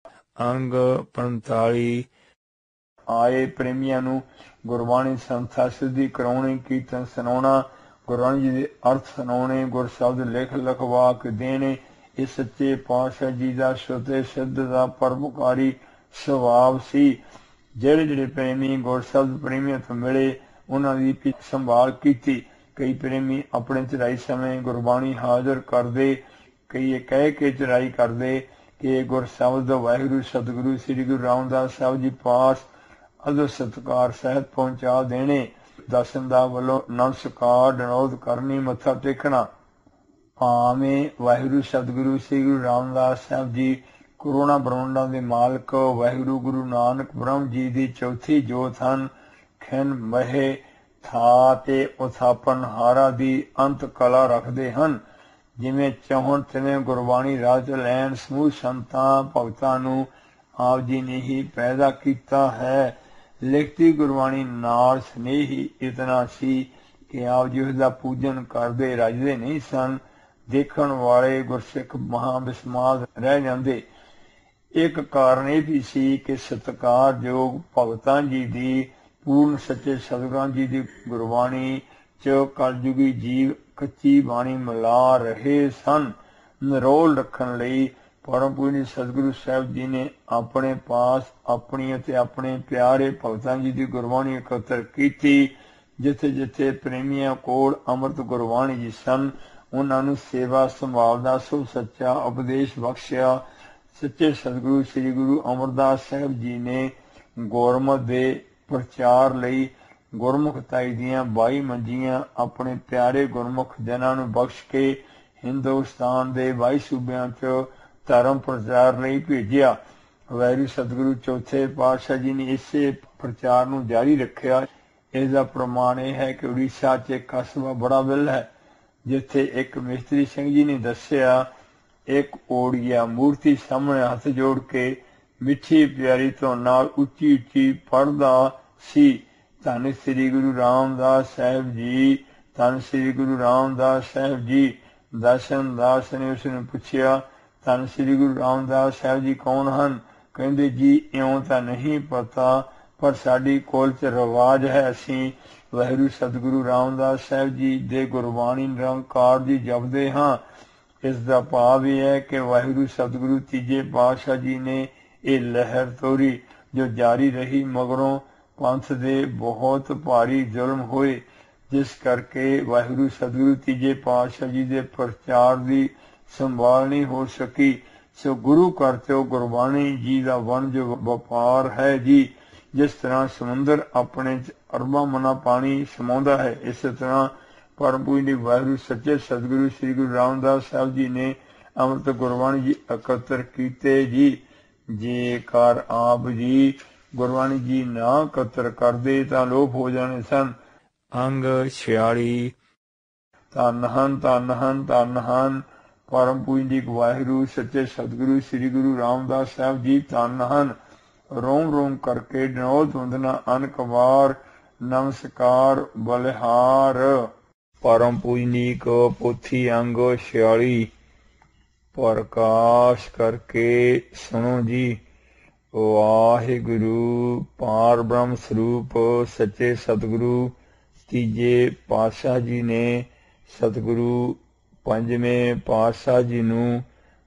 अंग 45। आए प्रेमियां नूं गुरबाणी संस्था सिद्धि कराउणी, कीर्तन सुनाउणा, गुरबाणी जी दे अर्थ सुनाउणे, गुर शब्द लिख लिखवा के देने। इस सच्चे पातशाह जी दा सुते सिद्ध दा परोपकारी सुभाव सी। ਜਿਹੜੇ ਜਿਹੜੇ ਪ੍ਰੇਮੀ ਗੁਰਸ਼ਬਦ ਪ੍ਰੇਮੀਆਂ ਤੋਂ ਮਿਲੇ ਉਹਨਾਂ ਦੀ ਸੰਭਾਲ ਕੀਤੀ। ਕਈ ਪ੍ਰੇਮੀ ਆਪਣੇ ਚੜਾਈ ਸਮੇਂ ਗੁਰਬਾਣੀ ਹਾਜ਼ਰ ਕਰਦੇ, ਕਈ ਇਹ ਕਹਿ ਕੇ ਚੜਾਈ ਕਰਦੇ ਕਿ ਗੁਰਸ਼ਬਦ ਵਾਹਿਗੁਰੂ ਸਤਿਗੁਰੂ ਸ੍ਰੀ ਗੁਰੂ ਰਾਮਦਾਸ ਸਾਹਿਬ ਜੀ ਪਾਸ ਅਦਰ ਸਤਿਕਾਰ ਸਹਿਤ ਪਹੁੰਚਾ ਦੇਣੇ। ਦਸਨਦਾਰ ਵੱਲੋਂ ਨਮਸਕਾਰ ਡਨੌਦ ਕਰਨੀ, ਮੱਥਾ ਟੇਕਣਾ। ਭਾਵੇਂ ਵਾਹਿਗੁਰੂ ਸਤਿਗੁਰੂ ਸ੍ਰੀ ਗੁਰੂ ਰਾਮਦਾਸ ਸਾਹਿਬ ਜੀ ਕਰੋੜਾਂ ਬ੍ਰਹਮੰਡਾਂ ਦੇ ਮਾਲਕ ਵਾਹਿਗੁਰੂ ਗੁਰੂ ਨਾਨਕ ਬ੍ਰਹਮ ਜੀ ਦੀ ਚੌਥੀ ਜੋਤ ਹਨ। ਖਿਨ ਮਹੇ ਥਾ ਤੇ ਉਥਾਪਨ ਹਾਰਾ ਦੀ ਅੰਤ ਕਲਾ ਰੱਖਦੇ ਹਨ। ਜਿਵੇਂ ਚਾਹੁਣ ਤਿਵੇਂ ਗੁਰਬਾਣੀ ਰਾਜ ਲੈਣ ਸਮੂਹ ਸੰਤਾਂ ਭਗਤਾਂ ਨੂੰ ਆਪ ਜੀ ਨੇ ਹੀ ਪੈਦਾ ਕੀਤਾ ਹੈ। ਲਿਖਤੀ ਗੁਰਬਾਣੀ ਨਾਲ ਸਨੇਹ ਹੀ ਇਤਨਾ ਸੀ ਕਿ ਆਪ ਜੀ ਉਸਦਾ ਪੂਜਨ ਕਰਦੇ ਰੱਜਦੇ ਨਹੀਂ ਸਨ। ਦੇਖਣ ਵਾਲੇ ਗੁਰਸਿੱਖ ਮਹਾਂ ਬਿਸਮਾਦ ਰਹਿ ਜਾਂਦੇ। ਇੱਕ ਕਾਰਨ ਇਹ ਵੀ ਸੀ ਕਿ ਸਤਿਕਾਰਯੋਗ ਭਗਤਾਂ ਜੀ ਦੀ ਪੂਰਨ ਸੱਚੇ ਸਤਿਗੁਰਾਂ ਜੀ ਦੀ ਗੁਰਬਾਣੀ ਚ ਕਲਯੁਗੀ ਜੀਵ ਕੱਚੀ ਬਾਣੀ ਮਿਲਾ ਰਹੇ ਸਨ। ਨਿਰੋਲ ਰੱਖਣ ਲਈ ਪਰਮ ਪੂਜਨੀ ਸਤਿਗੁਰੂ ਸਾਹਿਬ ਜੀ ਨੇ ਆਪਣੇ ਪਾਸ ਆਪਣੀ ਅਤੇ ਆਪਣੇ ਪਿਆਰੇ ਭਗਤਾਂ ਜੀ ਦੀ ਗੁਰਬਾਣੀ ਇਕੱਤਰ ਕੀਤੀ। ਜਿੱਥੇ ਜਿੱਥੇ ਪ੍ਰੇਮੀਆਂ ਕੋਲ ਅੰਮ੍ਰਿਤ ਗੁਰਬਾਣੀ ਜੀ ਸਨ, ਉਹਨਾਂ ਨੂੰ ਸੇਵਾ ਸੰਭਾਲ ਦਾ ਸਭ ਸੱਚਾ ਉਪਦੇਸ਼ ਬਖਸ਼ਿਆ। ਸੱਚੇ ਸਤਿਗੁਰੂ ਸ੍ਰੀ ਗੁਰੂ ਅਮਰਦਾਸ ਸਾਹਿਬ ਜੀ ਨੇ ਗੁਰਮਤਿ ਦੇ ਪ੍ਰਚਾਰ ਲਈ ਗੁਰਮੁਖਤਾਈ ਦੀਆਂ 22 ਮੰਜੀਆਂ ਆਪਣੇ ਪਿਆਰੇ ਗੁਰਮੁਖ ਜਨਾਂ ਨੂੰ ਬਖਸ਼ ਕੇ ਹਿੰਦੁਸਤਾਨ ਦੇ 22 ਸੂਬਿਆਂ 'ਚ ਧਰਮ ਪ੍ਰਚਾਰ ਲਈ ਭੇਜਿਆ। ਵਾਹਿਗੁਰੂ ਸਤਿਗੁਰੂ ਚੌਥੇ ਪਾਤਸ਼ਾਹ ਜੀ ਨੇ ਇਸੇ ਪ੍ਰਚਾਰ ਨੂੰ ਜਾਰੀ ਰੱਖਿਆ। ਇਸ ਦਾ ਪ੍ਰਮਾਣ ਇਹ ਹੈ ਕਿ ਉੜੀਸਾ 'ਚ ਇੱਕ ਕਸਬਾ ਬੜਾਵਿਲ ਹੈ, ਜਿੱਥੇ ਇੱਕ ਮਿਸਤਰੀ ਸਿੰਘ ਜੀ ਨੇ ਦੱਸਿਆ ਇੱਕ ਓੜੀਆ ਮੂਰਤੀ ਸਾਹਮਣੇ ਹੱਥ ਜੋੜ ਕੇ ਮਿੱਠੀ ਪਿਆਰੀ ਧੁਨ ਨਾਲ ਉੱਚੀ ਉੱਚੀ ਪੜ੍ਹਦਾ ਸੀ, ਧੰਨ ਸ੍ਰੀ ਗੁਰੂ ਰਾਮਦਾਸ ਸਾਹਿਬ ਜੀ, ਧੰਨ ਸ੍ਰੀ ਗੁਰੂ ਰਾਮਦਾਸ ਸਾਹਿਬ ਜੀ। ਦਰਸ਼ਨ ਦਾਸ ਨੇ ਉਸ ਨੂੰ ਪੁੱਛਿਆ, ਧੰਨ ਸ੍ਰੀ ਗੁਰੂ ਰਾਮਦਾਸ ਸਾਹਿਬ ਜੀ ਕੌਣ ਹਨ? ਕਹਿੰਦੇ ਜੀ ਇਉਂ ਤਾਂ ਨਹੀਂ ਪਤਾ, ਪਰ ਸਾਡੀ ਕੋਲ 'ਚ ਰਿਵਾਜ ਹੈ, ਅਸੀਂ ਵਾਹਿਗੁਰੂ ਸਤਿਗੁਰੂ ਰਾਮਦਾਸ ਸਾਹਿਬ ਜੀ ਦੇ ਗੁਰਬਾਣੀ ਨਿਰੰਕਾਰ ਜੀ ਜਪਦੇ ਹਾਂ। ਇਸ ਦਾ ਭਾਵ ਇਹ ਹੈ ਕਿ ਵਾਹਿਗੁਰੂ ਸਤਿਗੁਰੂ ਤੀਜੇ ਪਾਤਸ਼ਾਹ ਜੀ ਨੇ ਇਹ ਲਹਿਰ ਤੋਰੀ ਜੋ ਜਾਰੀ ਰਹੀ। ਮਗਰੋਂ ਪੰਥ ਦੇ ਬਹੁਤ ਭਾਰੀ ਜ਼ੁਲਮ ਹੋਏ, ਜਿਸ ਕਰਕੇ ਵਾਹਿਗੁਰੂ ਸਤਿਗੁਰੂ ਤੀਜੇ ਪਾਤਸ਼ਾਹ ਜੀ ਦੇ ਪ੍ਰਚਾਰ ਦੀ ਸੰਭਾਲ ਨਹੀਂ ਹੋ ਸਕੀ। ਸੋ ਗੁਰੂ ਘਰ 'ਚੋਂ ਗੁਰਬਾਣੀ ਜੀ ਦਾ ਵਣਜ ਵਪਾਰ ਹੈ ਜੀ। ਜਿਸ ਤਰ੍ਹਾਂ ਸਮੁੰਦਰ ਆਪਣੇ 'ਚ ਅਰਬਾਂ ਮਨਾ ਪਾਣੀ ਸਮਾਉਂਦਾ ਹੈ, ਇਸੇ ਤਰ੍ਹਾਂ ਪਰਮ ਪੂਜਨੀ ਵਾਹਿਗੁਰੂ ਸੱਚੇ ਸਤਿਗੁਰੂ ਸ੍ਰੀ ਗੁਰੂ ਰਾਮਦਾਸ ਸਾਹਿਬ ਜੀ ਨੇ ਅੰਮ੍ਰਿਤ ਗੁਰਬਾਣੀ ਜੀ ਇਕੱਤਰ ਕੀਤੇ ਜੀ। ਜੇਕਰ ਆਪ ਜੀ ਗੁਰਬਾਣੀ ਜੀ ਨਾ ਇਕੱਤਰ ਕਰਦੇ ਤਾਂ ਲੋਪ ਹੋ ਜਾਣੇ ਸਨ। ਅੰਗ 46। ਧੰਨ ਹਨ ਧੰਨ ਹਨ ਧੰਨ ਹਨ ਪਰਮ ਪੂਜਨੀ ਵਾਹਿਗੁਰੂ ਸੱਚੇ ਸਤਿਗੁਰੂ ਸ੍ਰੀ ਗੁਰੂ ਰਾਮਦਾਸ ਸਾਹਿਬ ਜੀ, ਧੰਨ ਹਨ। ਰੋਮ ਰੋਮ ਕਰਕੇ ਡਨੌਤ ਵੰਦਨਾ ਅਨਕ ਵਾਰ, ਨਮਸਕਾਰ ਬਲਿਹਾਰ। ਪਰਮ ਪੂਜਨੀਕ ਪੋਥੀ ਅੰਗ 46। ਪ੍ਰਕਾਸ਼ ਕਰਕੇ ਸੁਣੋ ਜੀ। ਵਾਹਿਗੁਰੂ ਪਾਰ ਬ੍ਰਹਮ ਸਰੂਪ ਸੱਚੇ ਸਤਿਗੁਰੂ ਤੀਜੇ ਪਾਤਸ਼ਾਹ ਜੀ ਨੇ ਸਤਿਗੁਰੂ ਪੰਜਵੇਂ ਪਾਤਸ਼ਾਹ ਜੀ ਨੂੰ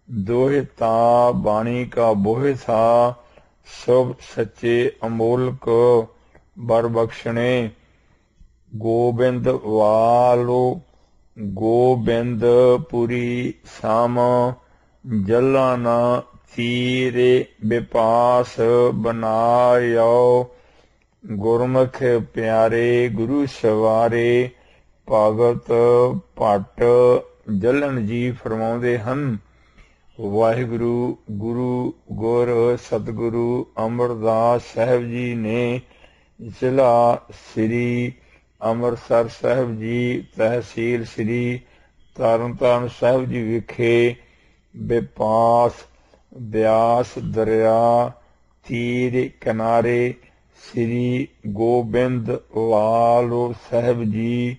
ਦੋਹੇ ਤਾ ਬਾਣੀ ਕਾ ਬੋਹਿ ਥਾ, ਸਭ ਸੱਚੇ ਅਮੋਲਕ ਬਰ ਬਖਸ਼ਣੇ। ਗੋਬਿੰਦ ਵਾਲੋ ਗੋਬਿੰਦ ਪੁਰੀ ਸਾਮ, ਜਲਾ ਨਾ ਤੀਰੇ ਬਿਪਾਸ ਬਨਾਇਓ। ਗੁਰਮੁਖ ਪਿਆਰੇ ਗੁਰੂ ਸਵਾਰੇ, ਭਗਤ ਭੱਟ ਜਲਨ ਜੀ ਫਰਮਾਉਂਦੇ ਹਨ। ਵਾਹਿਗੁਰੂ ਗੁਰੂ ਗੁਰ ਸਤਿਗੁਰੂ ਅਮਰਦਾਸ ਸਾਹਿਬ ਜੀ ਨੇ ਜ਼ਿਲ੍ਹਾ ਸ੍ਰੀ ਅੰਮ੍ਰਿਤਸਰ ਸਾਹਿਬ ਜੀ, ਤਹਿਸੀਲ ਸ੍ਰੀ ਤਰਨਤਾਰਨ ਸਾਹਿਬ ਜੀ ਵਿਖੇ ਬਿਆਸ ਦਰਿਆ ਤੀਰ ਕਿਨਾਰੇ ਸ੍ਰੀ ਗੋਬਿੰਦ ਵਾਲੋ ਸਾਹਿਬ ਜੀ,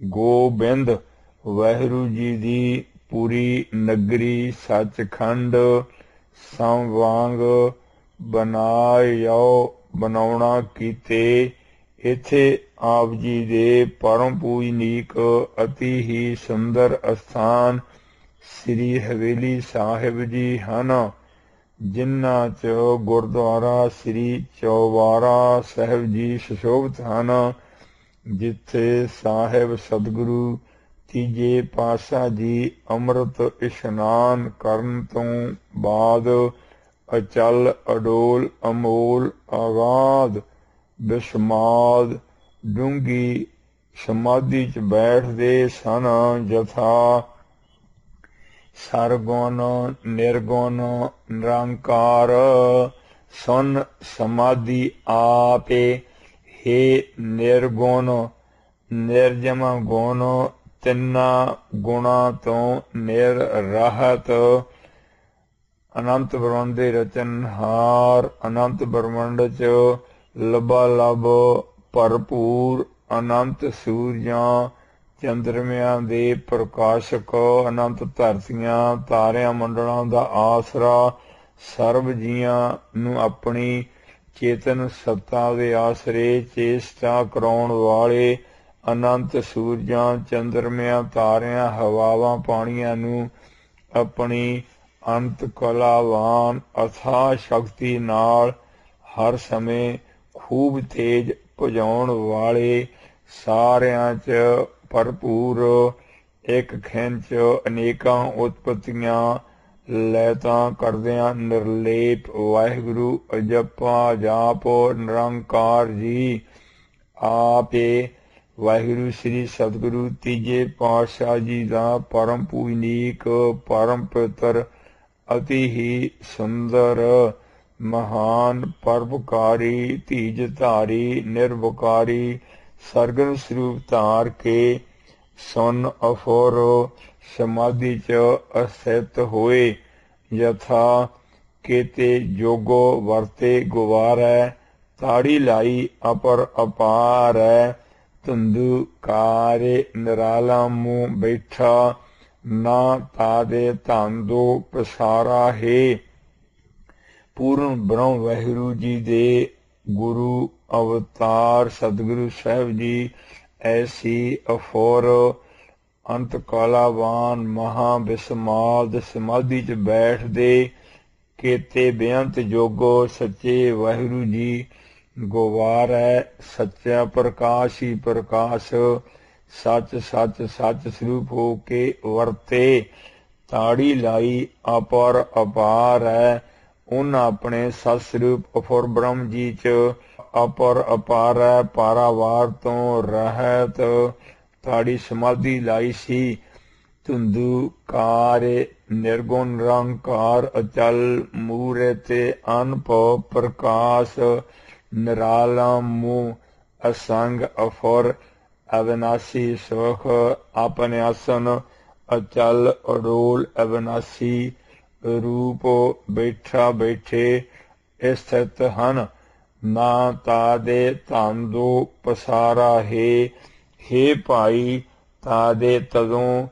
ਗੋਬਿੰਦ ਵਾਹਿਗੁਰੂ ਜੀ ਦੀ ਪੂਰੀ ਨਗਰੀ ਸੱਚਖੰਡ ਸੰਵਾਂਗ ਬਣਾਇਓ ਬਣਾਉਣਾ ਕੀਤੇ। ਇੱਥੇ ਆਪ ਜੀ ਦੇ ਪਰਮ ਪੂਜਨੀਕ ਅਤੀ ਹੀ ਸੁੰਦਰ ਅਸਥਾਨ ਸ੍ਰੀ ਹਵੇਲੀ ਸਾਹਿਬ ਜੀ ਹਨ, ਜਿਨ੍ਹਾਂ 'ਚ ਗੁਰਦੁਆਰਾ ਸ੍ਰੀ ਚੌਬਾਰਾ ਸਾਹਿਬ ਜੀ ਸੁਸ਼ੋਭਿਤ ਹਨ, ਜਿੱਥੇ ਸਾਹਿਬ ਸਤਿਗੁਰੂ ਤੀਜੇ ਪਾਤਸ਼ਾਹ ਜੀ ਅੰਮ੍ਰਿਤ ਇਸ਼ਨਾਨ ਕਰਨ ਤੋਂ ਬਾਅਦ ਅਚਲ ਅਡੋਲ ਅਮੋਲ ਆਗਾਧ ਬਿਸਮਾਦ ਡੂੰਘੀ ਸਮਾਧੀ 'ਚ ਬੈਠਦੇ ਸਨ। ਜਥਾ ਸਰਗੁਣ ਨਿਰਗੁਣ ਨਿਰੰਕਾਰ ਸੁਨ ਸਮਾਧੀ ਆਪੇ। ਹੇ ਨਿਰਗੁਣ ਨਿਰਜਮ ਗੁਣ ਤਿੰਨਾਂ ਗੁਣਾਂ ਤੋਂ ਨਿਰਰਹਿਤ ਅਨੰਤ ਬ੍ਰਹਮੰਡ ਦੇ ਰਚਨਹਾਰ, ਅਨੰਤ ਬ੍ਰਹਮੰਡ 'ਚ ਲਬਾ ਲਬ ਭਰਪੂਰ, ਅਨੰਤ ਸੂਰਜਾਂ ਚੰਦਰਮਿਆਂ ਦੇ ਪ੍ਰਕਾਸ਼ਕ, ਅਨੰਤ ਧਰਤੀਆਂ ਤਾਰਿਆਂ ਮੰਡਲਾਂ ਦਾ ਆਸਰਾ, ਸਰਬ ਜੀਆਂ ਨੂੰ ਆਪਣੀ ਚੇਤਨ ਸੱਤਾ ਦੇ ਆਸਰੇ ਚੇਸ਼ਟਾ ਕਰਾਉਣ ਵਾਲੇ, ਅਨੰਤ ਸੂਰਜਾਂ ਚੰਦਰਮਿਆਂ ਤਾਰਿਆਂ ਹਵਾਵਾਂ ਪਾਣੀਆਂ ਨੂੰ ਆਪਣੀ ਅੰਤ ਕਲਾਵਾਨ ਅਥਾਹ ਸ਼ਕਤੀ ਨਾਲ ਹਰ ਸਮੇਂ ਖੂਬ ਤੇਜ ਭਜਾਉਣ ਵਾਲੇ, ਸਾਰਿਆਂ 'ਚ ਭਰਪੂਰ, ਇੱਕ ਖਿੰਚ ਅਨੇਕਾਂ ਉਤਪਤੀਆਂ ਲੈਤਾਂ ਕਰਦਿਆਂ ਨਿਰਲੇਪ ਵਾਹਿਗੁਰੂ ਅਜੱਪਾ ਜਾਪ ਨਿਰੰਕਾਰ ਜੀ ਆਪੇ। ਵਾਹਿਗੁਰੂ ਸ੍ਰੀ ਸਤਿਗੁਰੂ ਤੀਜੇ ਪਾਤਸ਼ਾਹ ਜੀ ਦਾ ਪਰਮ ਪੂਜਨੀਕ ਪਰਮ ਪਵਿੱਤਰ ਅਤੀ ਹੀ ਸੁੰਦਰ ਮਹਾਨ ਪਰਉਪਕਾਰੀ ਧੀਜ ਧਾਰੀ ਨਿਰਵਿਕਾਰੀ ਸਰਗਨ ਸਰੂਪ ਧਾਰ ਕੇ ਸੁਨ ਅਫੁਰ ਸਮਾਧੀ 'ਚ ਅਸਥਿਤ ਹੋਏ। ਯਥਾ ਕੇਤੇ ਜੋਗੋ ਵਰਤੇ ਗੁਵਾਰੈ, ਤਾੜੀ ਲਾਈ ਅਪਰ ਅਪਾਰੈ, ਧੁੰਦੂ ਕਾਰੇ ਨਿਰਾਲਾ ਮੂੰਹ ਬੈਠਾ, ਨਾ ਤਾਦੇ ਧੰਦੋ ਪਸਾਰਾ ਹੈ। ਪੂਰਨ ਬ੍ਰਹਮ ਵਾਹਿਗੁਰੂ ਜੀ ਦੇ ਗੁਰੂ ਅਵਤਾਰ ਸਤਿਗੁਰੂ ਸਾਹਿਬ ਜੀ ਐਸੀ ਅਫੁਰ ਅੰਤ ਕਾਲਾਵਾਨ ਮਹਾ ਬਿਸਮਾਦ ਸਮਾਧੀ 'ਚ ਬੈਠਦੇ, ਕੇਤੇ ਬੇਅੰਤ ਜੋਗੋ ਸੱਚੇ ਵਾਹਿਗੁਰੂ ਜੀ ਗਵਾਰੈ। ਸੱਚਾ ਪ੍ਰਕਾਸ਼ ਹੀ ਪ੍ਰਕਾਸ਼ ਸੱਚ ਸੱਚ ਸੱਚ ਸਰੂਪ ਹੋ ਕੇ ਵਰਤੇ, ਤਾੜੀ ਲਾਈ ਅਪਰ ਅਪਾਰ ਹੈ। ਉਹਨਾਂ ਆਪਣੇ ਸਤ ਸਰੂਪ ਅਫੁਰ ਬ੍ਰਹਮ ਜੀ 'ਚ ਅਪਰ ਅਪਾਰ ਹੈ, ਪਾਰਾਵਾਰ ਤੋਂ ਰਹਿਤ ਤਾੜੀ ਸਮਾਧੀ ਲਾਈ ਸੀ। ਧੁੰਦੂ ਕਾਰੇ ਨਿਰਗੁਣ ਨਿਰੰਕਾਰ ਅਚਲ ਮੂਰੇ ਤੇ ਅਨਭਉ ਪ੍ਰਕਾਸ਼, ਨਿਰਾਲਾ ਮੂੰਹ ਅਸੰਗ ਅਫੁਰ ਅਵਿਨਾਸੀ ਸੁਖ, ਆਪਣੇ ਆਸਨ ਅਚਲ ਅਡੋਲ ਅਵਿਨਾਸੀ ਰੂਪ ਬੈਠਾ ਬੈਠੇ ਸਥਿਤ ਹਨ। ਨਾ ਤਾਦੇ ਧੰਦੋ ਪਸਾਰਾ ਹੈ। ਹੇ ਭਾਈ ਤਾਦੇ ਤਦੋਂ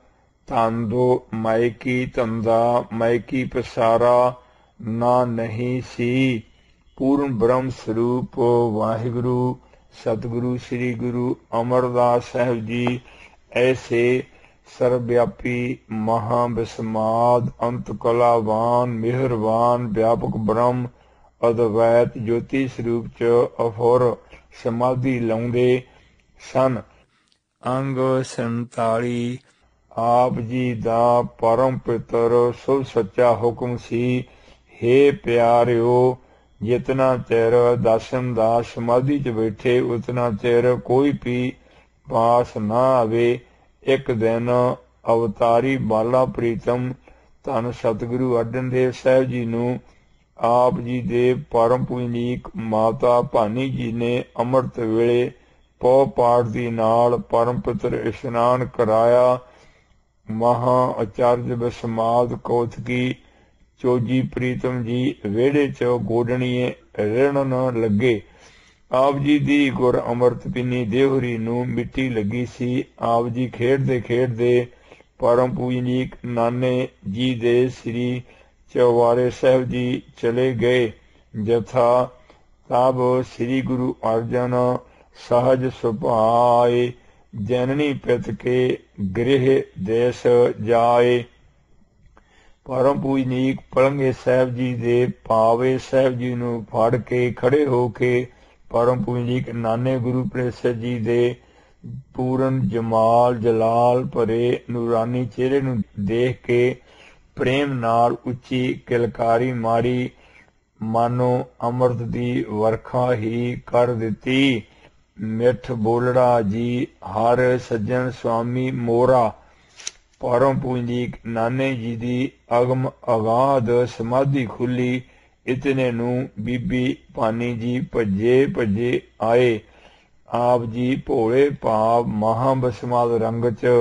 ਧੰਦੋ ਮਾਇਕੀ ਧੰਦਾ ਮਾਇਕੀ ਪਸਾਰਾ ਨਾ ਨਹੀਂ ਸੀ। ਪੂਰਨ ਬ੍ਰਹਮ ਸਰੂਪ ਵਾਹਿਗੁਰੂ ਸਤਿਗੁਰੂ ਸ੍ਰੀ ਗੁਰੂ ਅਮਰਦਾਸ ਸਾਹਿਬ ਜੀ ਐਸੇ ਸਰਵਵਿਆਪੀ ਮਹਾ ਬਿਸਮਾਦ ਅੰਤ ਕਲਾਵਾਨ ਮਿਹਰਬਾਨ ਵਿਆਪਕ ਬ੍ਰਹਮ ਅਦਵੈਤ ਜੋਤੀ ਸਰੂਪ 'ਚ ਅਫੁਰ ਸਮਾਧੀ ਲਾਉਂਦੇ ਸਨ। ਅੰਗ 47 ਆਪ ਜੀ ਦਾ ਪਰਮ ਪਿੱਤਰ ਸੁਭ ਸੱਚਾ ਹੁਕਮ ਸੀ। ਹੇ ਪਿਆਰਿਓ, ਜਿਤਨਾ ਚਿਰ ਦਰਸ਼ਨ ਦਾ ਸਮਾਧੀ 'ਚ ਬੈਠੇ ਉਤਨਾ ਚਿਰ ਕੋਈ ਵੀ ਪਾਸ ਨਾ ਆਵੇ। ਇੱਕ ਦਿਨ ਅਵਤਾਰੀ ਬਾਲਾ ਪ੍ਰੀਤਮ ਧੰਨ ਸਤਿਗੁਰੂ ਅਰਜਨ ਦੇਵ ਸਾਹਿਬ ਜੀ ਨੂੰ ਆਪ ਜੀ ਦੇ ਪਰਮ ਪੂਜਨੀਕ ਮਾਤਾ ਭਾਨੀ ਜੀ ਨੇ ਅੰਮ੍ਰਿਤ ਵੇਲੇ ਪੌ ਪਾਠ ਦੀ ਨਾਲ ਪਰਮ ਪਿੱਤਰ ਇਸ਼ਨਾਨ ਕਰਾਇਆ। ਮਹਾ ਆਚਾਰਜ ਬਿਸਮਾਦ ਕੌਤਕੀ ਚੋਜੀ ਪ੍ਰੀਤਮ ਜੀ ਵਿਹੜੇ 'ਚ ਗੋਡਣੀਏ ਰਿੜਨ ਲੱਗੇ। ਆਪ ਜੀ ਦੀ ਗੁਰ ਅੰਮ੍ਰਿਤ ਪੀਨੀ ਦੇਹੁਰੀ ਨੂੰ ਮਿੱਟੀ ਲੱਗੀ ਸੀ। ਆਪ ਜੀ ਖੇਡਦੇ ਖੇਡਦੇ ਪਰਮ ਪੂਜਨੀਕ ਨਾਨੇ ਜੀ ਦੇ ਸ੍ਰੀ चौबारे साहब जी चले गए। जथा तब श्री गुरु अर्जन सहज सुभाए, जननी पित के गृह देश जाए। परम पूजनीक पलंगे साहब जी दे पावे साहब जी नूं फड़ के खड़े हो के परम पूजनीक नाने गुरु प्रसाद जी दे पूਰਨ जमाल जलाल भरे नूरानी चेहरे नूं देख के प्रेम नाल उच्ची किलकारी मारी, मानो अमृत दी वर्खा ही कर दिती। मिठ बोलड़ा जी हर सज्जन स्वामी मोरा। परम पूजनीक नाने जी दी अगम अगाध समाधि खुली। इतने नूं बीबी भानी जी भजे भजे आए। आप जी भोले भाव महाबसमाल रंग च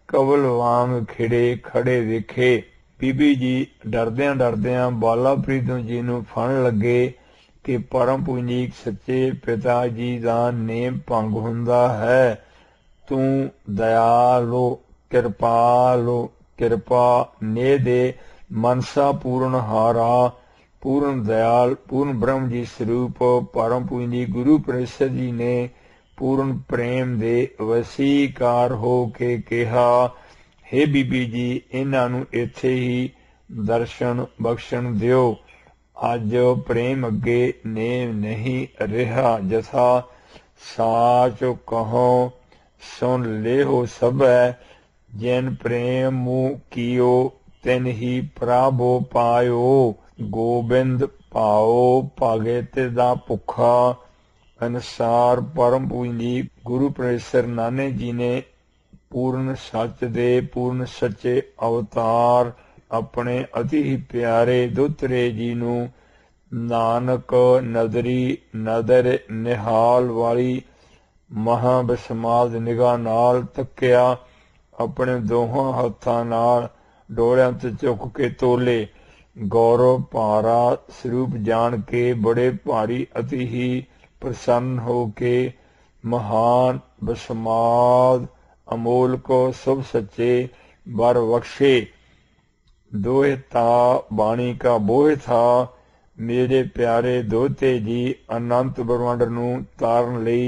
कवल वांग खिड़े खड़े वेखे। बीबी जी डरदियां डरदियां बाला प्रीतम जी नूं फण लगे कि परम पूजनीक सच्चे पिता जी दा नेम भंग हुंदा है। तू दयालो कृपालो कृपा ने दे मनसा पूर्ण हारा। पूर्ण दयाल पूर्ण ब्रह्म जी स्वरूप परम पूजनीक गुरु प्रसाद जी ने पूर्ण प्रेम दे वसीकार हो के कहा, हे बीबी जी इन्हां नूं इत्थे ही दर्शन बख्शण दिओ। अज प्रेम अगे नेम नहीं रहा। जथा साच कहो सुन ले हो सब है। जिन प्रेम मुँह कियो तिन ही प्राभो पायो। गोबिंद पाओ भगत दा भुखा। अनुसार परम पूजनीक गुरु प्रसाद नाने जी ने पूर्ण सच दे पूर्ण सच्चे अवतार अपने अति ही प्यारे दोतरे जी नूं नानक नदरी नदर निहाल वाली महाबसमाल निगाह नाल तकिया। अपने दोहां हत्थां नाल डोलियां ते चुक के तोले। गौरव भारा स्वरूप जान के बड़े भारी अति ही प्रसन्न हो के महान बसमाद अमोल को शुभ सच्चे वर बख्शे। दोहे ता बाणी का बोह था। मेरे प्यारे दोते जी अनंत ब्रह्मांड नूं तारन लई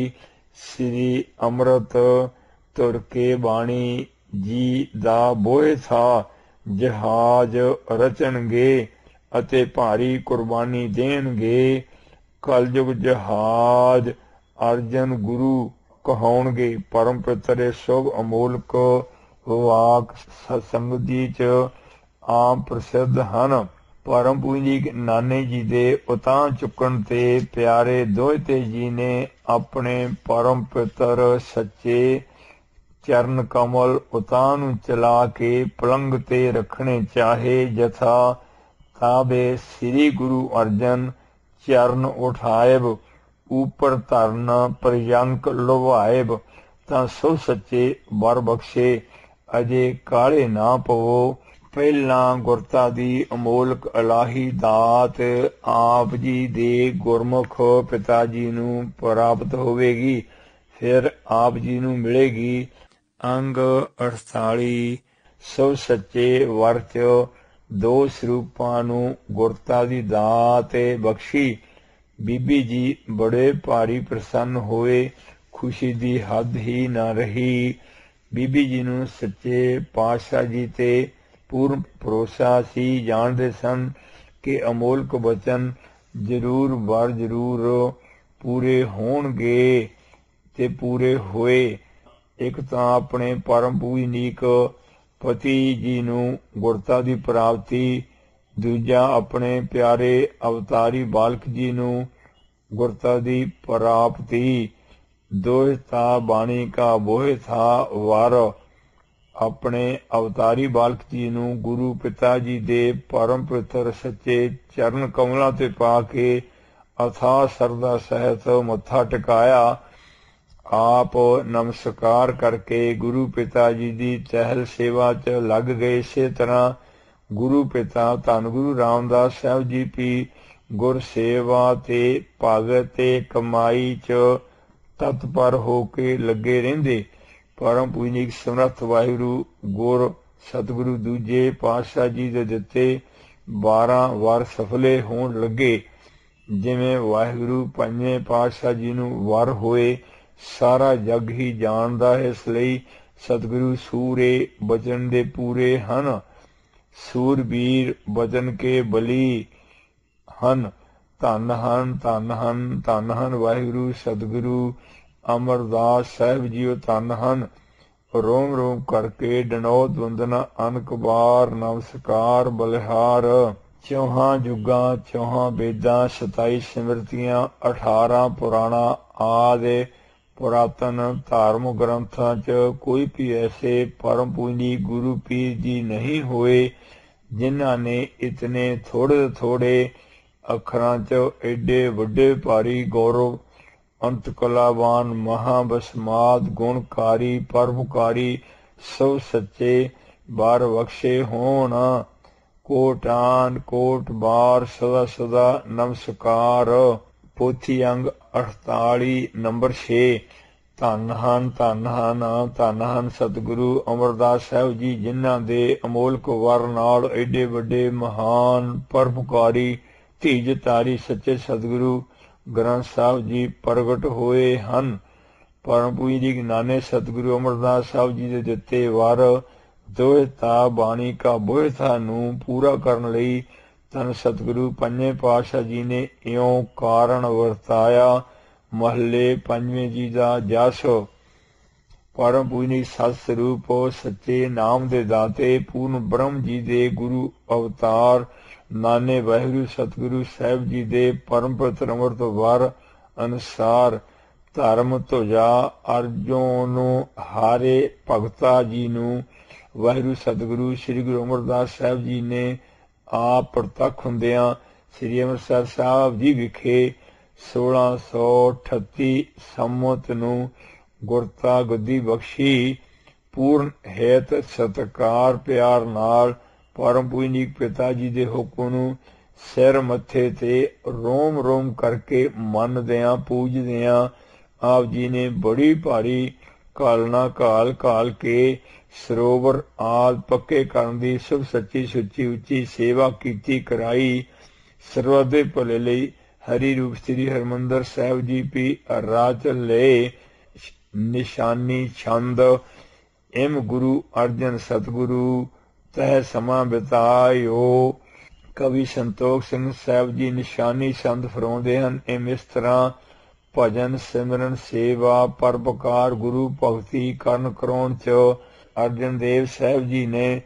श्री अमृत तुर के बाणी जी दा बोह था। जहाज रचणगे अते भारी कुर्बानी देणगे। कलयुग जहाज अर्जन गुरु कहाउणगे। परम पितरे शुभ अमोलक वाक सत्संग जी च आम प्रसिद्ध हन। परम पूजनीक नाने जी दे उतां चुकण ते प्यारे दोहते जी ने अपने परम पितर सच्चे चरण कमल उतां नूं चला के पलंग ते रखने चाहे। जथा ताबे श्री गुरु अर्जन चरण उठाएब ऊपर धरन पर्यंक लुभाएब। तां सो सच्चे वर बख्शे अजे काले ना पवो। पहला गुरता दी अमोलक इलाही दात आप जी दे गुरमुख पिता जी नूं प्राप्त होवेगी, फिर आप जी नूं मिलेगी। अंग 48 ਸਭ ਸੱਚੇ ਵਰ ਚ ਦੋ ਸਰੂਪਾਂ ਨੂੰ ਗੁਰਤਾ ਦੀ ਦਾਤ ਬਖਸ਼ੀ। ਬੀਬੀ ਜੀ ਬੜੇ ਭਾਰੀ ਪ੍ਰਸੰਨ ਹੋਏ। ਖੁਸ਼ੀ ਦੀ ਹੱਦ ਹੀ ਨਾ ਰਹੀ। ਬੀਬੀ ਜੀ ਨੂੰ ਸੱਚੇ ਪਾਤਸ਼ਾਹ ਜੀ ਤੇ ਪੂਰਨ ਭਰੋਸਾ ਸੀ। ਜਾਣਦੇ ਸਨ ਕਿ ਅਮੋਲਕ ਬਚਨ ਜ਼ਰੂਰ ਵਰ ਜ਼ਰੂਰ ਪੂਰੇ ਹੋਣਗੇ ਤੇ ਪੂਰੇ ਹੋਏ। ਇੱਕ ਤਾਂ ਆਪਣੇ ਪਰਮ ਪੂਜਨੀਕ ਪਤੀ ਜੀ ਨੂੰ ਗੁਰਤਾ ਦੀ ਪ੍ਰਾਪਤੀ, ਦੂਜਾ ਆਪਣੇ ਪਿਆਰੇ ਅਵਤਾਰੀ ਬਾਲਕ ਜੀ ਨੂੰ ਗੁਰਤਾ ਦੀ ਪ੍ਰਾਪਤੀ। ਦੋਹਿ ਤਾ ਬਾਣੀ ਕਾ ਬੋਹਿ ਥਾ ਵਰ। ਆਪਣੇ ਅਵਤਾਰੀ ਬਾਲਕ ਜੀ ਨੂੰ ਗੁਰੂ ਪਿਤਾ ਜੀ ਦੇ ਪਰਮ ਪਵਿੱਤਰ ਸੱਚੇ ਚਰਨ ਕਮਲਾਂ ਤੇ ਪਾ ਕੇ ਅਥਾਹ ਸਰਦਾ ਸਹਿਤ ਮੱਥਾ ਟਿਕਾਇਆ। ਆਪ ਨਮਸਕਾਰ ਕਰਕੇ ਗੁਰੂ ਪਿਤਾ ਜੀ ਦੀ ਚਹਿਲ ਸੇਵਾ 'ਚ ਲੱਗ ਗਏ। ਇਸੇ ਤਰ੍ਹਾਂ ਗੁਰੂ ਪਿਤਾ ਧੰਨ ਗੁਰੂ ਰਾਮਦਾਸ ਸਾਹਿਬ ਜੀ ਵੀ ਗੁਰ ਸੇਵਾ ਤੇ ਭਗਤ ਤੇ ਕਮਾਈ 'ਚ ਤਤਪਰ ਹੋ ਕੇ ਲੱਗੇ ਰਹਿੰਦੇ। ਪਰਮ ਪੂਜਨੀਕ ਸਮਰੱਥ ਵਾਹਿਗੁਰੂ ਗੁਰ ਸਤਿਗੁਰੂ ਦੂਜੇ ਪਾਤਸ਼ਾਹ ਜੀ ਦੇ ਦਿੱਤੇ 12 ਵਾਰ ਸਫਲੇ ਹੋਣ ਲੱਗੇ। ਜਿਵੇਂ ਵਾਹਿਗੁਰੂ ਪੰਜਵੇਂ ਪਾਤਸ਼ਾਹ ਜੀ ਨੂੰ ਵਰ ਹੋਏ, ਸਾਰਾ ਜੱਗ ਹੀ ਜਾਣਦਾ ਹੈ। ਇਸ ਲਈ ਸਤਿਗੁਰੂ ਸੂਰੇ ਬਚਨ ਦੇ ਪੂਰੇ ਹਨ, ਸੂਰਬੀਰ ਬਚਨ ਕੇ ਬਲੀ ਹਨ। ਧੰਨ ਹਨ, ਧੰਨ ਹਨ, ਧੰਨ ਹਨ ਵਾਹਿਗੁਰੂ ਸਤਿਗੁਰੂ ਅਮਰਦਾਸ ਸਾਹਿਬ ਜੀਓ, ਧੰਨ ਹਨ। ਰੋਮ ਰੋਮ ਕਰਕੇ ਡਨੌਤ ਵੰਦਨਾ ਅਨਕ ਬਾਰ, ਨਮਸਕਾਰ ਬਲਿਹਾਰ। ਚੌਹਾਂ ਜੁਗਾਂ, ਚੌਹਾਂ ਵੇਦਾਂ, 27 ਸਿਮਰਤੀਆਂ, 18 ਪੁਰਾਣਾ ਆਦਿ ਪੁਰਾਤਨ ਧਾਰਮਿਕ ਗ੍ਰੰਥਾਂ 'ਚ ਕੋਈ ਵੀ ਐਸੇ ਪਰਮ ਪੂਜਨੀ ਗੁਰੂ ਪੀਰ ਜੀ ਨਹੀਂ ਹੋਏ ਜਿਨ੍ਹਾਂ ਨੇ ਇਤਨੇ ਥੋੜੇ ਥੋੜੇ ਅੱਖਰਾਂ 'ਚ ਏਡੇ ਵੱਡੇ ਭਾਰੀ ਗੌਰਵ ਅੰਤ ਕਲਾਵਾਨ ਮਹਾਬਸਮਾਦ ਗੁਣਕਾਰੀ ਪਰਮਕਾਰੀ ਸਭ ਸੱਚੇ ਬਾਰ ਬਖਸ਼ੇ ਹੋਣ। ਕੋਟਾਨ ਕੋਟ ਬਾਰ ਸਦਾ ਸਦਾ ਨਮਸਕਾਰ। ਪੋਥੀ ਅੰਗ 48 ਨੰਬਰ 6। ਧੰਨ ਹਨ, ਧੰਨ ਹਨ, ਧੰਨ ਹਨ ਸਤਿਗੁਰੂ ਅਮਰਦਾਸ ਸਾਹਿਬ ਜੀ, ਜਿਨ੍ਹਾਂ ਦੇ ਅਮੋਲਕ ਵਰ ਨਾਲ ਏਡੇ ਵੱਡੇ ਮਹਾਨ ਪਰਮਕਾਰੀ ਧੀਜ ਧਾਰੀ ਸੱਚੇ ਸਤਿਗੁਰੂ ਗ੍ਰੰਥ ਸਾਹਿਬ ਜੀ ਪ੍ਰਗਟ ਹੋਏ ਹਨ। ਪਰਮ ਪੂਜਨੀ ਨਾਨੇ ਸਤਿਗੁਰੂ ਅਮਰਦਾਸ ਸਾਹਿਬ ਜੀ ਦੇ ਦਿੱਤੇ ਵਰ ਦੋਹਿਤਾ ਬਾਣੀ ਕਾ ਬੋਹਿਤਾ ਨੂੰ ਪੂਰਾ ਕਰਨ ਲਈ ਧੰਨ ਸਤਿਗੁਰੂ ਪੰਜਵੇਂ ਪਾਤਸ਼ਾਹ ਜੀ ਨੇ ਇਉਂ ਕਾਰਨ ਵਰਤਾਇਆ। ਮਹੱਲੇ ਪੰਜਵੇਂ ਜੀ ਦਾ ਜਸ। ਪਰਮ ਪੂਜਨੀ ਸਤ ਸਰੂਪ ਸੱਚੇ ਨਾਮ ਦੇ ਦਾਤੇ ਪੂਰਨ ਬ੍ਰਹਮ ਜੀ ਦੇ ਗੁਰੂ ਅਵਤਾਰ ਨਾਨੇ ਵਾਹਿਗੁਰੂ ਸਤਿਗੁਰੂ ਸਾਹਿਬ ਜੀ ਦੇ ਪਰਮ ਪਵਿੱਤਰ ਅੰਮ੍ਰਿਤ ਵਰ ਅਨੁਸਾਰ ਧਰਮ ਧੁਜਾ ਅਰਜੋਂ ਨੂੰ ਹਾਰੇ ਭਗਤਾ ਜੀ ਨੂੰ ਵਾਹਿਗੁਰੂ ਸਤਿਗੁਰੂ ਸ੍ਰੀ ਗੁਰੂ ਅਮਰਦਾਸ ਸਾਹਿਬ ਜੀ ਨੇ ਆਪ ਪ੍ਰਤੱਖ ਹੁੰਦਿਆਂ ਸ੍ਰੀ ਅੰਮ੍ਰਿਤਸਰ ਸਾਹਿਬ ਜੀ ਵਿਖੇ 1638 ਸੰਮਤ ਨੂੰ ਗੁਰਤਾ ਗੱਦੀ ਬਖਸ਼ੀ। ਪੂਰਨ ਹਿਤ ਸਤਿਕਾਰ ਪਿਆਰ ਨਾਲ ਪਰਮ ਪੂਜਨੀ ਪਿਤਾ ਜੀ ਦੇ ਹੁਕਮ ਨੂੰ ਸਿਰ ਮੱਥੇ ਤੇ ਰੋਮ ਰੋਮ ਕਰਕੇ ਮੰਨਦਿਆਂ ਪੂਜਦਿਆਂ ਆਪ ਜੀ ਨੇ ਬੜੀ ਭਾਰੀ ਘਾਲਣਾ ਘਾਲ ਕੇ ਸਰੋਵਰ ਆਦਿ ਪੱਕੇ ਕਰਨ ਦੀ ਸੁਭ ਸੱਚੀ ਸੁੱਚੀ ਉੱਚੀ ਸੇਵਾ ਕੀਤੀ ਕਰਾਈ। ਸਰਬੱਤ ਦੇ ਭਲੇ ਲਈ ਹਰੀ ਰੂਪ ਸ੍ਰੀ ਹਰਿਮੰਦਰ ਸਾਹਿਬ ਜੀ ਵੀ ਰਾਜ ਲਏ। ਨਿਸ਼ਾਨੀ ਛੰਦ ਇਮ ਗੁਰੂ ਅਰਜਨ ਸਤਿਗੁਰੂ ਤਹਿ ਸਮਾਂ ਬਿਤਾਇਓ। ਕਵੀ ਸੰਤੋਖ ਸਿੰਘ ਸਾਹਿਬ ਜੀ ਨਿਸ਼ਾਨੀ ਛੰਦ ਫਰਾਉਂਦੇ ਹਨ। ਇਮ ਇਸ ਤਰ੍ਹਾਂ ਭਜਨ ਸਿਮਰਨ ਸੇਵਾ ਪਰਉਪਕਾਰ ਗੁਰੂ ਭਗਤੀ ਕਰਨ ਕਰਾਉਣ 'ਚ ਅਰਜਨ ਦੇਵ ਸਾਹਿਬ ਜੀ ਨੇ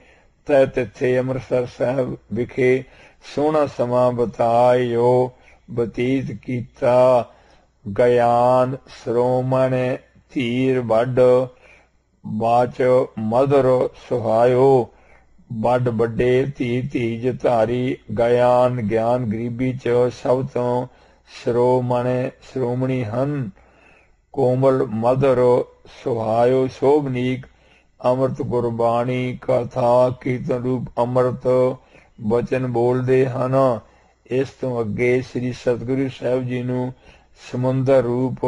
ਤਹਿ ਤਿੱਥੇ ਅੰਮ੍ਰਿਤਸਰ ਸਾਹਿਬ ਵਿਖੇ ਸੋਹਣਾ ਸਮਾਂ ਬਿਤਾਇਓ ਬਤੀਤ ਕੀਤਾ। ਗਿਆਨ ਸਰੋਮਣ ਧੀਰ ਵੱਡ ਬਾਚ ਮਧੁਰ ਸੁਹਾਇਓ। ਵੱਡ ਵੱਡੇ ਧੀ ਧੀਜ ਧਾਰੀ ਗਿਆਨ ਗਿਆਨ ਗਰੀਬੀ 'ਚ ਸਭ ਤੋਂ ਸ਼੍ਰੋਮਣੀ ਹਨ। ਕੋਮਲ ਮਧੁਰ ਸੁਹਾਇਓ ਸੋਭਨੀਕ ਅੰਮ੍ਰਿਤ ਗੁਰਬਾਣੀ ਕਥਾ ਕੀਰਤਨ ਰੂਪ ਅੰਮ੍ਰਿਤ ਬਚਨ ਬੋਲਦੇ ਹਨ। ਇਸ ਤੋਂ ਅੱਗੇ ਸ੍ਰੀ ਸਤਿਗੁਰੂ ਸਾਹਿਬ ਜੀ ਨੂੰ ਸਮੁੰਦਰ ਰੂਪ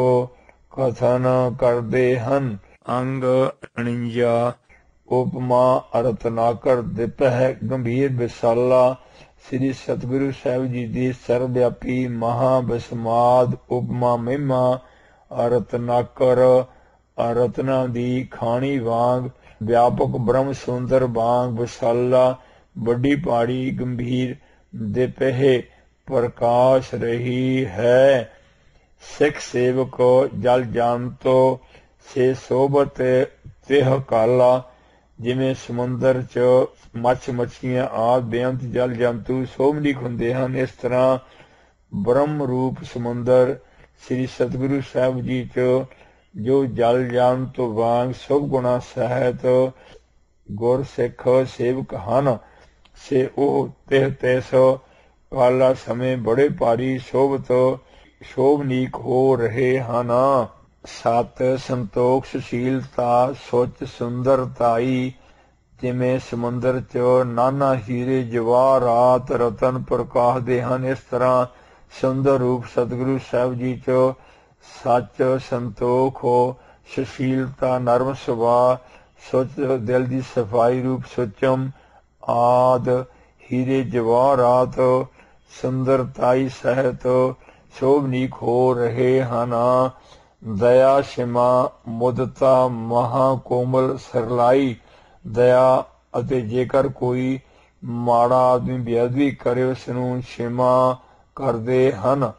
ਕਥਨ ਕਰਦੇ ਹਨ। ਅੰਗ 49 ਉਪਮਾ ਰਤਨਾਕਰ ਦਿਪਹਿ ਗੰਭੀਰ ਵਿਸਾਲਾ ਸ੍ਰੀ ਸਤਿਗੁਰੂ ਸਾਹਿਬ ਜੀ ਦੀ ਸਰਵਵਿਆਪੀ ਮਹਾਬਸਮਾਦ ਉਪਮਾ ਮਹਿਮਾ ਰਤਨਾਕਰ ਰਤਨਾ ਦੀ ਖਾਣੀ ਵਾਂਗ ਵਿਆਪਕ ਬ੍ਰਹਮ ਸੁੰਦਰ ਵਾਂਗ ਵਿਸਾਲਾ ਵੱਡੀ ਪਹਾੜੀ ਗੰਭੀਰ ਦਿਪਹਿ ਪ੍ਰਕਾਸ਼ ਰਹੀ ਹੈ। ਸਿੱਖ ਸੇਵਕ ਜਲ ਜਾਣਤੋ ਸੇ ਸੋਬਤ ਤਿਹ ਕਾਲਾ। ਜਿਵੇਂ ਸਮੁੰਦਰ 'ਚ ਮੱਛੀਆਂ ਆਦਿ ਬੇਅੰਤ ਜਲ ਜੰਤੂ ਸੋਭਨੀਕ ਹੁੰਦੇ ਹਨ, ਇਸ ਤਰ੍ਹਾਂ ਬ੍ਰਹਮ ਰੂਪ ਸਮੁੰਦਰ ਸ੍ਰੀ ਸਤਿਗੁਰੂ ਸਾਹਿਬ ਜੀ 'ਚ ਜੋ ਜਲ ਜਾਣ ਤੋਂ ਵਾਂਗ ਸਭ ਗੁਣਾ ਸਹਿਤ ਗੁਰ ਸਿੱਖ ਸੇਵਕ ਹਨ, ਸੇ ਉਹ ਤਿਸ ਕਾਲਾ ਸਮੇਂ ਬੜੇ ਭਾਰੀ ਸ਼ੋਭਨੀਕ ਹੋ ਰਹੇ ਹਨ। ਸਤ ਸੰਤੋਖ ਸੁਸ਼ੀਲਤਾ ਸੁੱਚ ਸੁੰਦਰਤਾਈ। ਜਿਵੇਂ ਸਮੁੰਦਰ 'ਚ ਨਾਨਾ ਹੀਰੇ ਜਵਾਹਰਾਤ ਰਤਨ ਪ੍ਰਕਾਸ਼ਦੇ ਹਨ, ਇਸ ਤਰ੍ਹਾਂ ਸੁੰਦਰ ਰੂਪ ਸਤਿਗੁਰੂ ਸਾਹਿਬ ਜੀ 'ਚ ਸੱਚ ਸੰਤੋਖ ਸੁਸ਼ੀਲਤਾ ਨਰਮ ਸੁਭਾਅ ਸੁੱਚ ਦਿਲ ਦੀ ਸਫਾਈ ਰੂਪ ਸੁਚਮ ਆਦ हीरे जवाहरात सुंदरताई सहित शोभनीक हो रहे ਹਨ। दया क्षमा मुदता महाकोमल सरलाई दया ਅਤੇ ਜੇਕਰ ਕੋਈ ਮਾੜਾ ਆਦਮੀ ਬੇਅਦਬੀ ਕਰੇ ਉਸ ਨੂੰ क्षमा ਕਰਦੇ ਹਨ।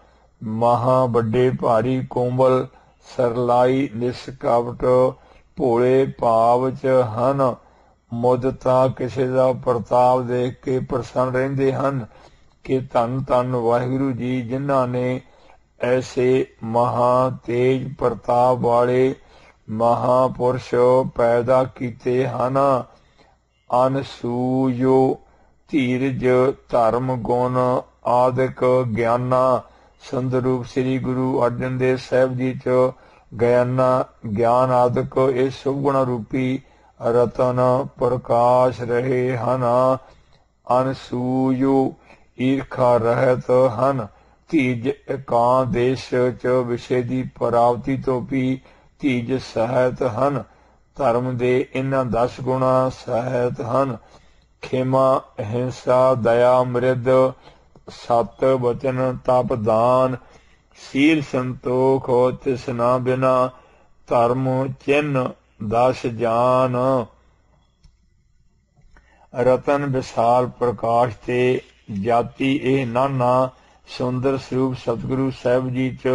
ਮਹਾ ਵੱਡੇ ਭਾਰੀ ਕੋਮਲ ਸਰਲਾਈ ਨਿਸਕਾਵਟ ਭੋਲੇ ਭਾਵ ਚ ਹਨ। ਮੁਦਤਾ ਕਿਸੇ ਦਾ ਪ੍ਰਤਾਪ ਦੇਖ ਕੇ ਪ੍ਰਸੰਨ ਰਹਿੰਦੇ ਹਨ ਕਿ ਧੰਨ ਧੰਨ ਵਾਹਿਗੁਰੂ ਜੀ ਜਿਨ੍ਹਾਂ ਨੇ ਐਸੇ ਮਹਾ ਤੇਜ ਪ੍ਰਤਾਪ ਵਾਲੇ ਮਹਾਪੁਰਸ਼ ਪੈਦਾ ਕੀਤੇ ਹਨ। ਅਨਸੂਯੋ ਧੀਰਜ ਧਰਮ ਗੁਣ ਆਦਿਕ ਗਿਆਨਾ ਸੰਦਰੂਪ ਸ੍ਰੀ ਗੁਰੂ ਅਰਜਨ ਦੇਵ ਸਾਹਿਬ ਜੀ ਚ ਗਿਆਨ ਆਦਿਕ ਇਹ ਸ਼ੁਭ ਗੁਣ ਰੂਪੀ ਰਤਨ ਪ੍ਰਕਾਸ਼ ਰਹੇ ਹਨ। ਅਨਸੂਯੋ ਈਰਖਾ ਰਹਿਤ ਹਨ। ਧੀਜ ਇਕਾਂ ਦੇਸ਼ ਚ ਵਿਸ਼ੇ ਦੀ ਪ੍ਰਾਪਤੀ ਤੋਂ ਵੀ ਧੀਜ ਸਹਿਤ ਹਨ। ਧਰਮ ਦੇ ਇਹਨਾਂ 10 ਗੁਣਾ ਸਹਿਤ ਹਨ। ਖੇਮਾ ਅਹਿੰਸਾ ਦਇਆ ਮ੍ਰਿਦ ਸਤ ਵਚਨ ਤਪ ਦਾਨ ਸੀਲ ਸੰਤੋਖ ਤਿਸਨਾ ਬਿਨਾ ਧਰਮ ਚਿੰਨ 10 ਜਾਨ। ਰਤਨ ਵਿਸ਼ਾਲ ਪ੍ਰਕਾਸ਼ ਤੇ ਜਾਤੀ ਇਹ ਨਾਨਾ ਸੁੰਦਰ ਸਰੂਪ ਸਤਿਗੁਰੂ ਸਾਹਿਬ ਜੀ ਚ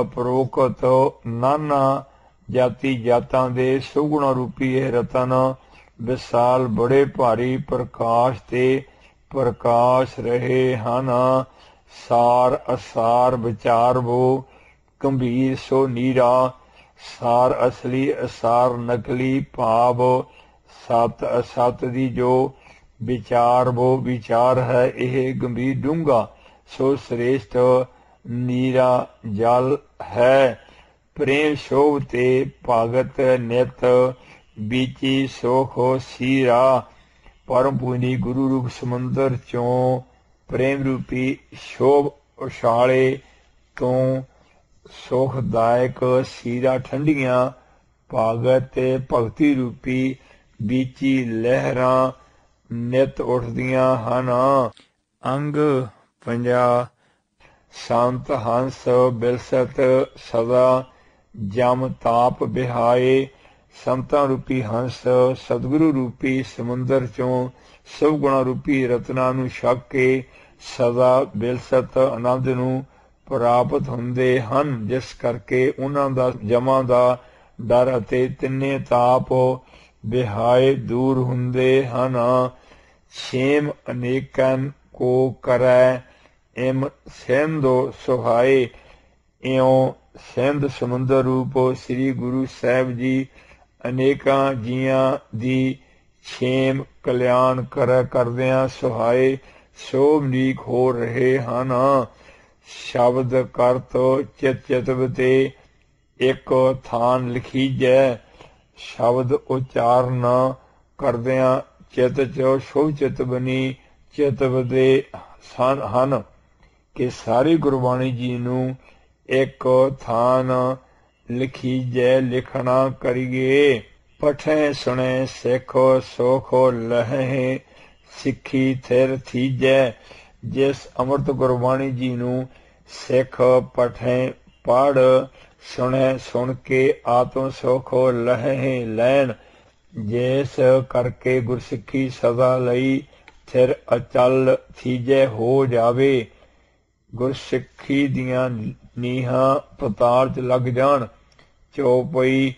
ਅਪਰੋਕਤ ਨਾਨਾ ਜਾਤੀ ਜਾਤਾਂ ਦੇ ਸੁਗੁਣਾ ਰੂਪੀ ਇਹ ਰਤਨ ਵਿਸ਼ਾਲ ਬੜੇ ਭਾਰੀ ਪ੍ਰਕਾਸ਼ ਤੇ ਪ੍ਰਕਾਸ਼ ਰਹੇ ਹਨ। ਸਾਰ ਅਸਾਰ ਵਿਚਾਰ ਵੋ ਗੰਭੀਰ ਸੋ ਨੀਰਾ ਸਾਰ ਅਸਲੀ ਅਸਾਰ ਨਕਲੀ ਭਾਵ ਸਤ ਅਸਤ ਦੀ ਜੋ ਵਿਚਾਰ ਵੋ ਵਿਚਾਰ ਹੈ ਇਹ ਗੰਭੀਰ ਡੂੰਘਾ ਸੋ ਸ੍ਰੇਸ਼ਟ ਨੀਰਾ ਜਲ ਹੈ। ਪ੍ਰੇਮ ਸ਼ੋਭ ਤੇ ਭਗਤ ਨਿਤ ਬੀਚੀ ਸੋਖ ਸੀਰਾ ਪਰਮ ਪੂਨੀ ਗੁਰੂ ਰੂਪ ਸਮੁੰਦਰ ਚੋਂ ਪ੍ਰੇਮ ਰੂਪੀ ਸ਼ੋਭ ਉਛਾਲੇ ਤੋਂ ਸੁਖਦਾਇਕ ਸੀਰਾ ਠੰਡੀਆਂ ਭਗਤ ਤੇ ਭਗਤੀ ਰੂਪੀ ਬੀਚੀ ਲਹਿਰਾਂ ਨਿਤ ਉੱਠਦੀਆਂ ਹਨ। ਅੰਗ 50 ਸੰਤ ਹੰਸ ਬਿਲਸਤ ਸਦਾ ਜਮ ਤਾਪ ਬਿਹਾਏ ਸੰਤਾਂ ਰੂਪੀ ਹੰਸ ਸਤਿਗੁਰੂ ਰੂਪੀ ਸਮੁੰਦਰ ਚੋਂ ਸਭ ਗੁਣਾ ਰੂਪੀ ਰਤਨਾਂ ਨੂੰ ਛਕ ਕੇ ਸਦਾ ਬਿਲਸਤ ਆਨੰਦ ਨੂੰ ਪ੍ਰਾਪਤ ਹੁੰਦੇ ਹਨ ਜਿਸ ਕਰਕੇ ਉਹਨਾਂ ਦਾ ਜਮਾਂ ਦਾ ਡਰ ਅਤੇ ਤਿੰਨੇ ਤਾਪ ਬਿਹਾਏ ਦੂਰ ਹੁੰਦੇ ਹਨ। ਛੇਮ ਅਨੇਕਨ ਕੋ ਕਰੈ ਇਮ ਸਿੰਧੋ ਸੁਹਾਏ ਇਉਂ ਸਿੰਧ ਸਮੁੰਦਰ ਰੂਪ ਸ੍ਰੀ ਗੁਰੂ ਸਾਹਿਬ ਜੀ ਅਨੇਕਾਂ ਜੀਆਂ ਦੀ ਛੇਮ ਕਲਿਆਣ ਕਰਦਿਆਂ ਸੁਹਾਏ ਸ਼ੋਭਨੀਕ ਹੋ ਰਹੇ ਹਨ। ਸ਼ਬਦ ਕਰਤ ਚਿਤ ਚਿਤਵ ਤੇ ਇੱਕ ਥਾਨ ਲਿਖੀਜੈ ਸ਼ਬਦ ਉਚਾਰਨ ਕਰਦਿਆਂ ਚਿਤ ਚ ਸ਼ੁਭ ਚਿਤ ਬਣੀ ਚਿਤਵ ਦੇ ਹਨ ਕਿ ਸਾਰੀ ਗੁਰਬਾਣੀ ਜੀ ਨੂੰ ਇੱਕ ਥਾਨ ਲਿਖੀਜੈ ਲਿਖਣਾ ਕਰੀਏ। ਪਠੈ ਸੁਣੈ ਸਿੱਖ ਸੁਖ ਲਹੈ ਸਿੱਖੀ ਥਿਰ ਥੀਜੈ ਜਿਸ ਅੰਮ੍ਰਿਤ ਗੁਰਬਾਣੀ ਜੀ ਨੂੰ ਸਿੱਖ ਪਠੈ ਪੜ ਸੁਣੈ ਸੁਣ ਕੇ ਆਤਮ ਸੁਖ ਲਹੈ ਲੈਣ ਜਿਸ ਕਰਕੇ ਗੁਰਸਿੱਖੀ ਸਦਾ ਲਈ ਥਿਰ ਅਚਲ ਥੀਜੈ ਹੋ ਜਾਵੇ। ਗੁਰਸਿੱਖੀ ਦੀਆਂ ਨੀਹਾਂ ਪਤਾਲ ਚ ਲੱਗ ਜਾਣ। ਚੌਪਈ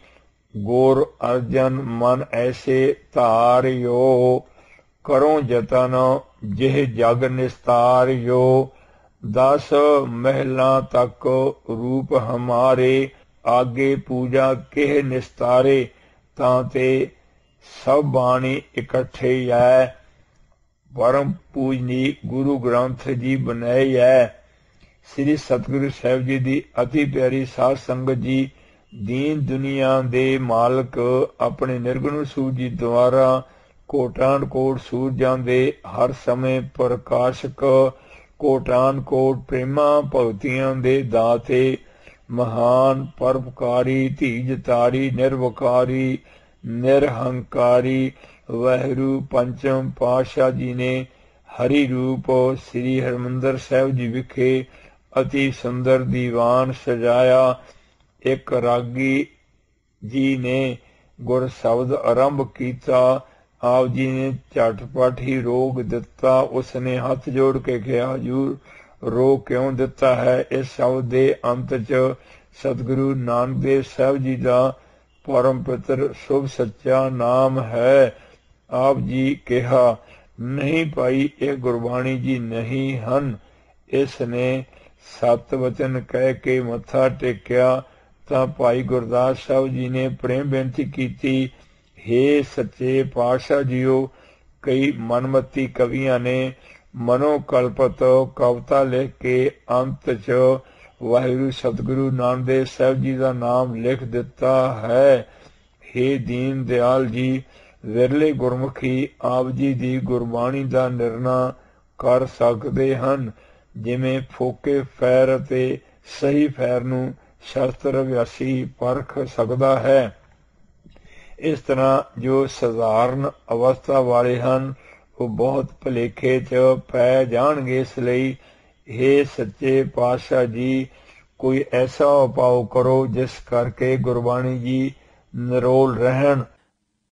ਗੁਰ ਅਰਜਨ ਮਨ ਐਸੇ ਧਾਰਿਓ ਕਰੋ ਜਤਨ ਜਿਹ ਜਗ ਨਿਸਤਾਰਿਓ 10 ਮਹਿਲਾਂ ਤੱਕ ਰੂਪ ਹਮਾਰੇ ਆਗੇ ਪੂਜਾ ਕਿਹ ਨਿਸਤਾਰੇ ਤਾਂ ਤੇ ਸਭ ਬਾਣੀ ਇਕੱਠੇ ਐ ਪਰਮ ਪੂਜਨੀ ਗੁਰੂ ਗ੍ਰੰਥ ਜੀ ਬਣਾਈ ਐ। ਸ੍ਰੀ ਸਤਿਗੁਰੂ ਸਾਹਿਬ ਜੀ ਦੀ ਅਤੀ ਪਿਆਰੀ ਸਾਧ ਸੰਗਤ ਜੀ ਦੀਨ ਦੁਨੀਆ ਦੇ ਮਾਲਕ ਆਪਣੇ ਨਿਰਗੁਣ ਸੂਰਜ ਜੀ ਦੁਆਰਾ ਕੋਟਾਨ ਕੋਟ ਸੂਰਜਾਂ ਦੇ ਹਰ ਸਮੇਂ ਪ੍ਰਕਾਸ਼ਕ ਕੋਟਾਨ ਕੋਟ ਪ੍ਰੇਮਾਂ ਭਗਤੀਆਂ ਦੇ ਦਾਤੇ ਮਹਾਨ ਪਰਉਪਕਾਰੀ ਧੀਜਤਾਰੀ ਨਿਰਵਕਾਰੀ ਨਿਰਹੰਕਾਰੀ ਵਾਹਿਗੁਰੂ ਪੰਚਮ ਪਾਤਸ਼ਾਹ ਜੀ ਨੇ ਹਰੀ ਰੂਪ ਸ੍ਰੀ ਹਰਿਮੰਦਰ ਸਾਹਿਬ ਜੀ ਵਿਖੇ ਅਤੀ ਸੁੰਦਰ ਦੀਵਾਨ ਸਜਾਇਆ। ਇੱਕ ਰਾਗੀ ਜੀ ਨੇ ਗੁਰ ਸ਼ਬਦ ਆਰੰਭ ਕੀਤਾ। ਆਪ ਜੀ ਨੇ ਝਟਪਟ ਹੀ ਰੋਕ ਦਿੱਤਾ। ਉਸਨੇ ਹੱਥ ਜੋੜ ਕੇ ਕਿਹਾ, ਹਜ਼ੂਰ ਰੋਕ ਕਿਉਂ ਦਿੱਤਾ ਹੈ? ਇਸ ਸ਼ਬਦ ਦੇ ਅੰਤ 'ਚ ਸਤਿਗੁਰੂ ਨਾਨਕ ਦੇਵ ਸਾਹਿਬ ਜੀ ਦਾ ਪਰਮ ਪਿੱਤਰ ਸ਼ੁਭ ਸੱਚਾ ਨਾਮ ਹੈ। ਆਪ ਜੀ ਕਿਹਾ, ਨਹੀਂ ਭਾਈ, ਇਹ ਗੁਰਬਾਣੀ ਜੀ ਨਹੀਂ ਹਨ। ਇਸ ਨੇ 7 ਵਚਨ ਕਹਿ ਕੇ ਮੱਥਾ ਟੇਕਿਆ ਤਾਂ ਭਾਈ ਗੁਰਦਾਸ ਸਾਹਿਬ ਜੀ ਨੇ ਪ੍ਰੇਮ ਬੇਨਤੀ ਕੀਤੀ, ਹੇ ਸੱਚੇ ਪਾਤਸ਼ਾਹ ਜੀਓ, ਕਈ ਮਨਮਤੀ ਕਵੀਆਂ ਨੇ ਮਨੋਕਲਪਤ ਕਵਿਤਾ ਲਿਖ ਕੇ ਅੰਤ 'ਚ ਵਾਹਿਗੁਰੂ ਸਤਿਗੁਰੂ ਨਾਨਕ ਦੇਵ ਸਾਹਿਬ ਜੀ ਦਾ ਨਾਮ ਲਿਖ ਦਿੱਤਾ ਹੈ। ਹੇ ਦੀਨ ਦਿਆਲ ਜੀ, ਵਿਰਲੇ ਗੁਰਮੁਖੀ ਆਪ ਜੀ ਦੀ ਗੁਰਬਾਣੀ ਦਾ ਨਿਰਣਾ ਕਰ ਸਕਦੇ ਹਨ। ਜਿਵੇਂ ਫੋਕੇ ਫੈਰ ਅਤੇ ਸਹੀ ਫੈਰ ਨੂੰ ਸ਼ਾਸਤਰ ਅਭਿਆਸੀ ਪਰਖ ਸਕਦਾ ਹੈ, ਇਸ ਤਰ੍ਹਾਂ ਜੋ ਸਧਾਰਨ ਅਵਸਥਾ ਵਾਲੇ ਹਨ ਉਹ ਬਹੁਤ ਭੁਲੇਖੇ 'ਚ ਪੈ ਜਾਣਗੇ। ਇਸ ਲਈ ਹੇ ਸੱਚੇ ਪਾਤਸ਼ਾਹ ਜੀ, ਕੋਈ ਐਸਾ ਉਪਾਅ ਕਰੋ ਜਿਸ ਕਰਕੇ ਗੁਰਬਾਣੀ ਜੀ ਨਿਰੋਲ ਰਹਿਣ।